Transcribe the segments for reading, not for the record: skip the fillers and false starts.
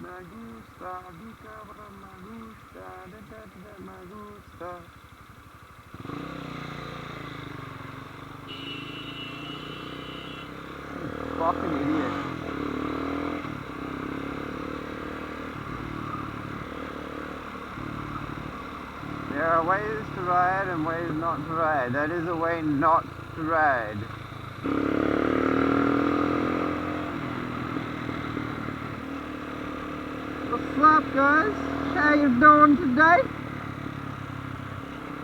me gusta, mi cabrón me gusta, me gusta. Fucking idiot. There are ways to ride and ways not to ride. That is a way not to ride. What's up, guys? How you doing today?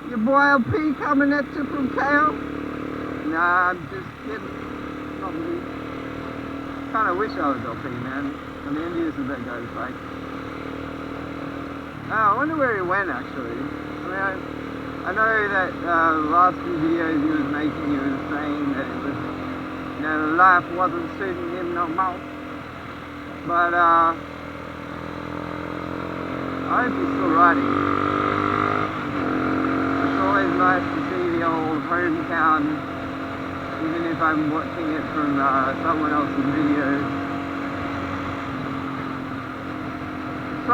Your boy LP coming at you from KO? Nah, I'm just kidding. Not me. Kinda wish I was LP, man. I'm envious of that guy's bike. I wonder where he went, actually. I know that the last few videos he was making, he was saying that it was, you know, life wasn't suiting him no more. But I hope he's still riding. It's always nice to see the old hometown, even if I'm watching it from someone else's videos. So,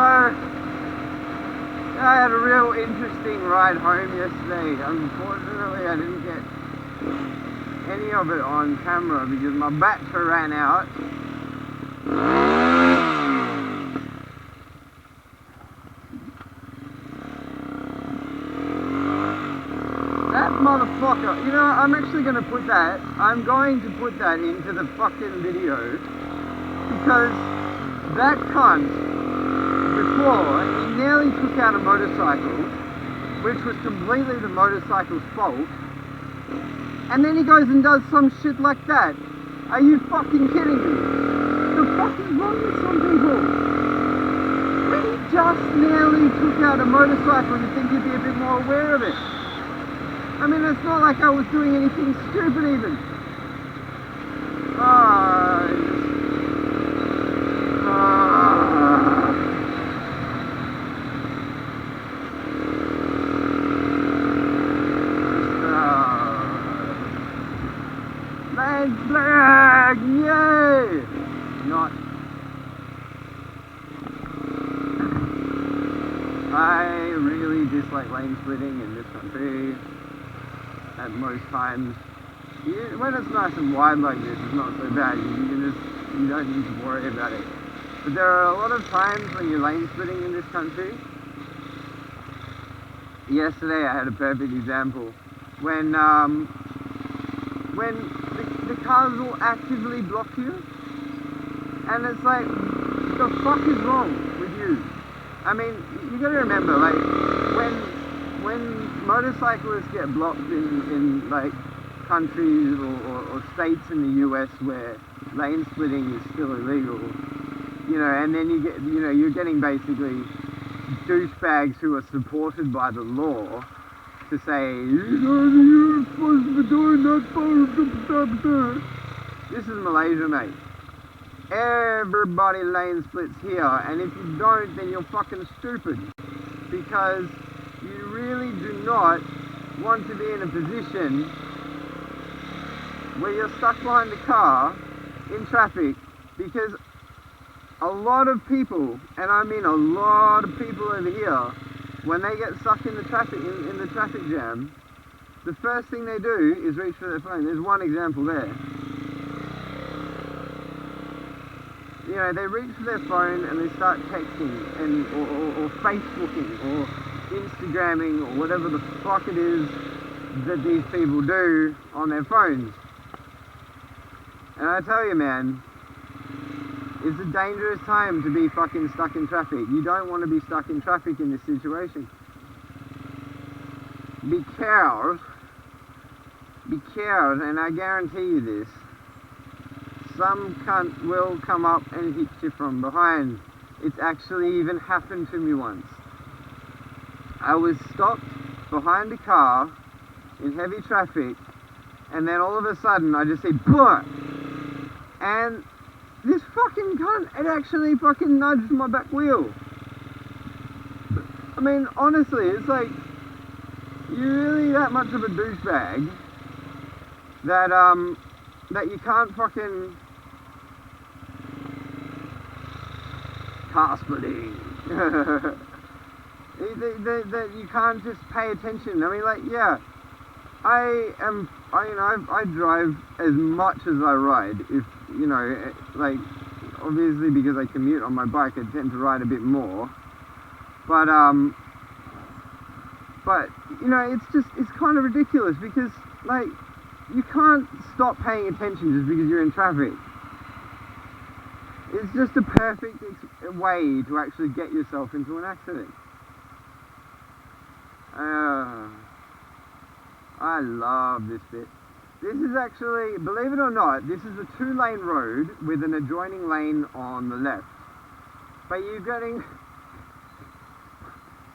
I had a real interesting ride home yesterday. Unfortunately, I didn't get any of it on camera because my battery ran out. That motherfucker, you know, I'm actually going to put that, I'm going to put that into the fucking video because that cunt, before, he nearly took out a motorcycle, which was completely the motorcycle's fault, and then he goes and does some shit like that. Are you fucking kidding me? The fuck is wrong with some people? When he just nearly took out a motorcycle, you'd think he'd be a bit more aware of it. I mean, it's not like I was doing anything stupid even. Flag, yay! Not. I really dislike lane splitting in this country. At most times, when it's nice and wide like this, it's not so bad. You don't need to worry about it. But there are a lot of times when you're lane splitting in this country. Yesterday, I had a perfect example when the cars will actively block you, and it's like, the fuck is wrong with you? I mean, you got to remember, like when motorcyclists get blocked in like countries or states in the US where lane splitting is still illegal, you know, and then you get, you know, you're getting basically douchebags who are supported by the law to say, you know, you're supposed to be doing that. This is Malaysia, mate. Everybody lane splits here, and if you don't, then you're fucking stupid, because you really do not want to be in a position where you're stuck behind a car in traffic, because a lot of people, and I mean a lot of people over here, when they get stuck in the traffic in the traffic jam, the first thing they do is reach for their phone. There's one example there. You know, they reach for their phone and they start texting and or Facebooking or Instagramming or whatever the fuck it is that these people do on their phones. And I tell you, man, it's a dangerous time to be fucking stuck in traffic. You don't want to be stuck in traffic in this situation. Because, and I guarantee you this, some cunt will come up and hit you from behind. It's actually even happened to me once. I was stopped behind a car in heavy traffic, and then all of a sudden I just see BUH! And this fucking cunt, it actually fucking nudged my back wheel. I mean, honestly, it's like, you're really that much of a douchebag that that you can't fucking car splitting. That you can't just pay attention. I mean, like, yeah, I drive as much as I ride. If, you know, like, obviously because I commute on my bike, I tend to ride a bit more. But you know, it's kind of ridiculous because, like, you can't stop paying attention just because you're in traffic. It's just a perfect way to actually get yourself into an accident. I love this bit. This is actually, believe it or not, this is a 2-lane road with an adjoining lane on the left. But you're getting,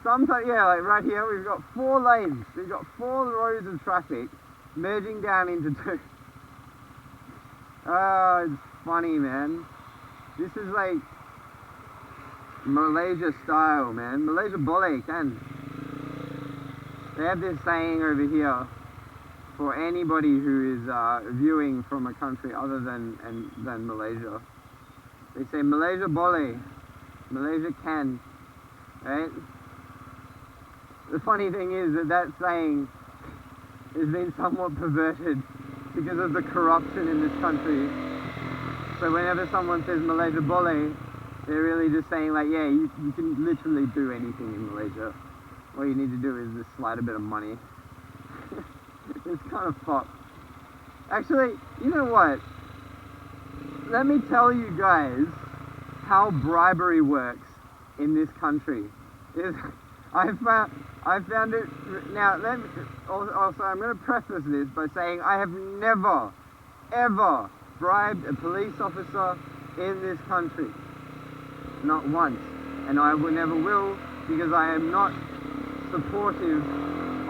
sometimes, yeah, like right here, we've got 4 lanes. We've got 4 rows of traffic merging down into 2. Oh, it's funny, man. This is like Malaysia style, man. Malaysia boleh kan. They have this saying over here for anybody who is viewing from a country other than Malaysia. They say Malaysia boleh, Malaysia can, right? The funny thing is that saying has been somewhat perverted because of the corruption in this country. So whenever someone says Malaysia boleh, they're really just saying like, yeah, you can literally do anything in Malaysia. All you need to do is just slide a bit of money. It's kind of fucked. Actually, you know what? Let me tell you guys how bribery works in this country. I found it. Now, also, I'm going to preface this by saying I have never, ever bribed a police officer in this country. Not once. And I never will, because I am not supportive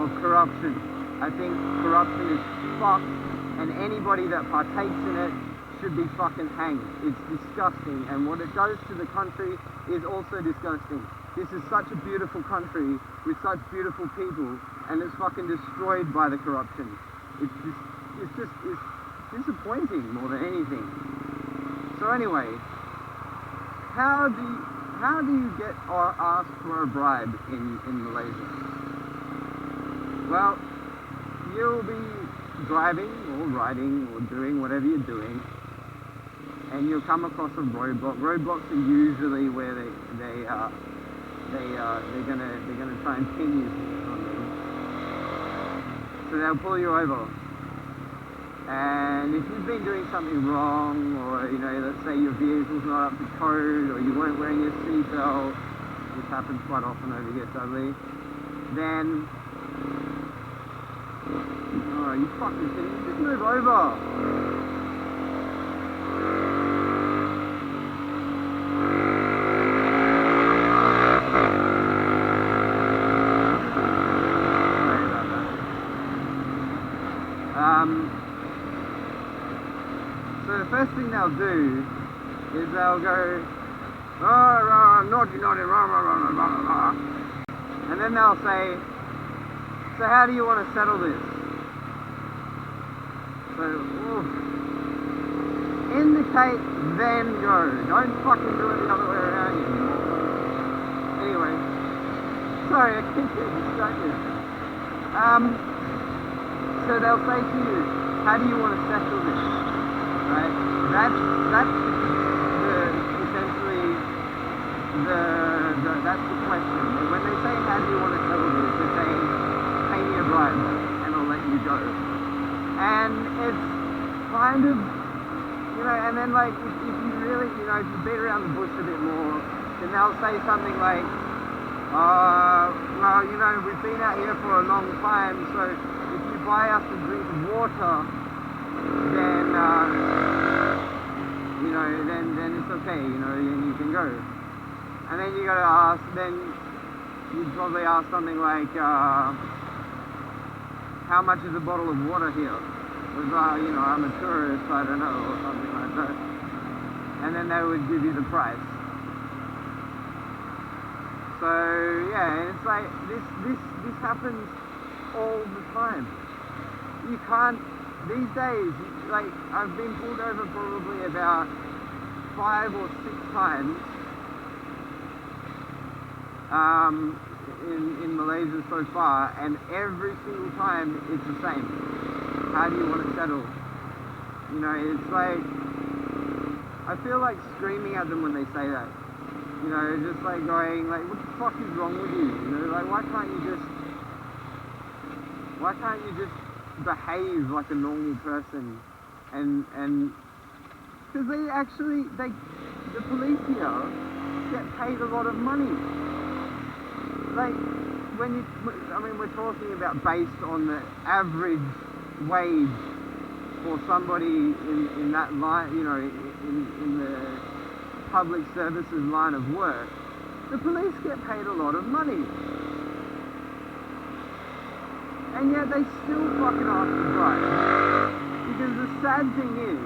of corruption. I think corruption is fucked, and anybody that partakes in it should be fucking hanged. It's disgusting, and what it does to the country is also disgusting. This is such a beautiful country with such beautiful people, and it's fucking destroyed by the corruption. It's disappointing more than anything. So anyway, how do you get or ask for a bribe in Malaysia? Well, you'll be driving or riding or doing whatever you're doing, and you'll come across a roadblock. Roadblocks are usually where they're gonna try and pin you for something. So they'll pull you over. And if you've been doing something wrong, or, you know, let's say your vehicle's not up to code, or you weren't wearing your seatbelt, which happens quite often over here sadly, then, oh, you fucking kidding me? Just move over! So the first thing they'll do is they'll go, naughty, rah, rah, rah, rah, rah. And then they'll say, so how do you want to settle this? So, indicate, then go. Don't fucking do it the other way around, you moron. Anyway, sorry, I keep getting distracted. So they'll say to you, how do you want to settle this? Right? That's essentially that's the question. When they say how do you want to settle this, they're saying pay me a bribe and I'll let you go. And it's kind of, you know, and then like if you really, you know, if you beat around the bush a bit more, then they'll say something like, well, you know, we've been out here for a long time, so if you buy us a drink of water, then you know, then it's okay, you know, and you can go. And then you gotta ask, then you'd probably ask something like, how much is a bottle of water here? Because, you know, I'm a tourist, I don't know, or something like that. And then they would give you the price. So yeah, it's like this happens all the time. You can't, these days, like, I've been pulled over probably about 5 or 6 times, in Malaysia so far, and every single time it's the same. How do you want to settle? You know, it's like, I feel like screaming at them when they say that. You know, just like going, like, what the fuck is wrong with you? You know, like, why can't you just behave like a normal person? And because the police here get paid a lot of money. Like, we're talking about based on the average wage for somebody in that line, you know, in the public services line of work. The police get paid a lot of money. And yet they still fucking ask for bribes. Because the sad thing is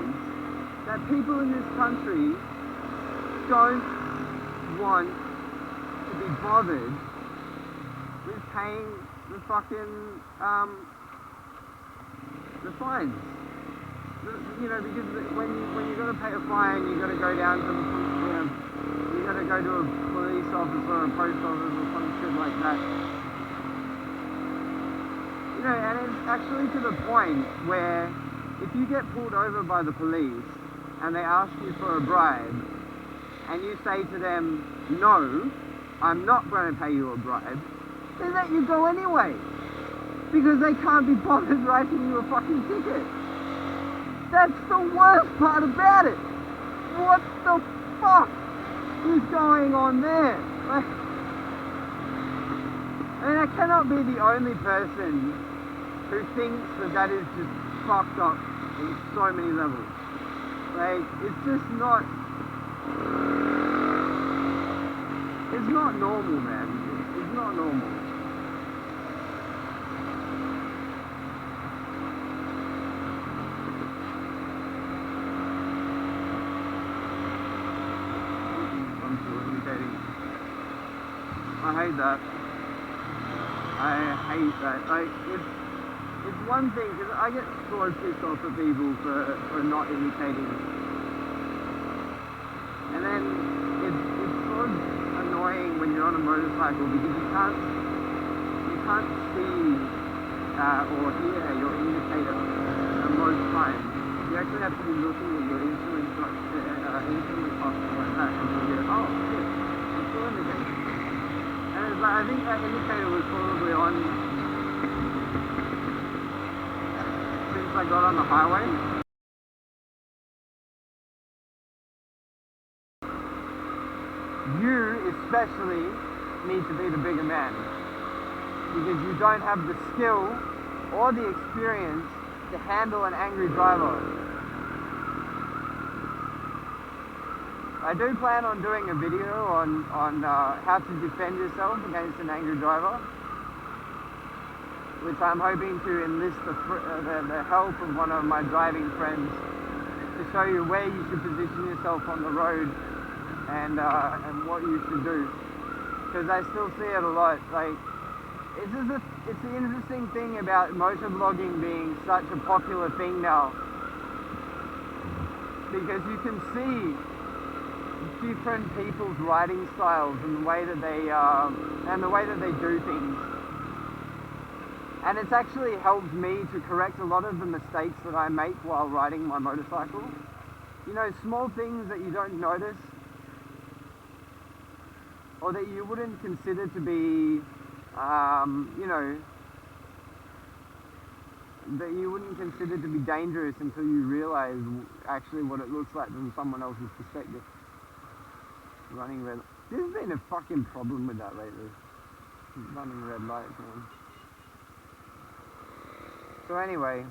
that people in this country don't want to be bothered with paying the fucking the fines. You know, because when you're gonna pay a fine, you gotta go down to the you gotta go to a police office or a post office or some shit like that. You know, and it's actually to the point where if you get pulled over by the police and they ask you for a bribe, and you say to them, no, I'm not going to pay you a bribe, they let you go anyway, because they can't be bothered writing you a fucking ticket. That's the worst part about it. What the fuck is going on there? Like, I mean, I cannot be the only person who thinks that is just fucked up in so many levels. Like, it's just not... It's not normal, man. It's not normal. I'm still indicating. I hate that. I hate that. Like, it's one thing, because I get so pissed off at people for not indicating. And then it's so annoying when you're on a motorcycle because you can't see or hear your indicator most times. You actually have to be looking at your instrument cluster like that, and you go, oh shit, it's still indicating. And it's like, I think that indicator was probably on since I got on the highway. You especially need to be the bigger man, because you don't have the skill or the experience to handle an angry driver. I do plan on doing a video on how to defend yourself against an angry driver, which I'm hoping to enlist the help of one of my driving friends to show you where you should position yourself on the road and what you should do. Because I still see it a lot. Like, it's the interesting thing about motovlogging being such a popular thing now, because you can see different people's riding styles and the way that they do things. And it's actually helped me to correct a lot of the mistakes that I make while riding my motorcycle. You know, small things that you don't notice, or that you wouldn't consider to be, you know, that you wouldn't consider to be dangerous until you realize actually what it looks like from someone else's perspective. Running red. There's been a fucking problem with that lately. Running red lights, man. So anyway,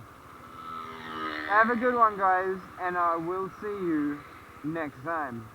have a good one, guys, and I will see you next time.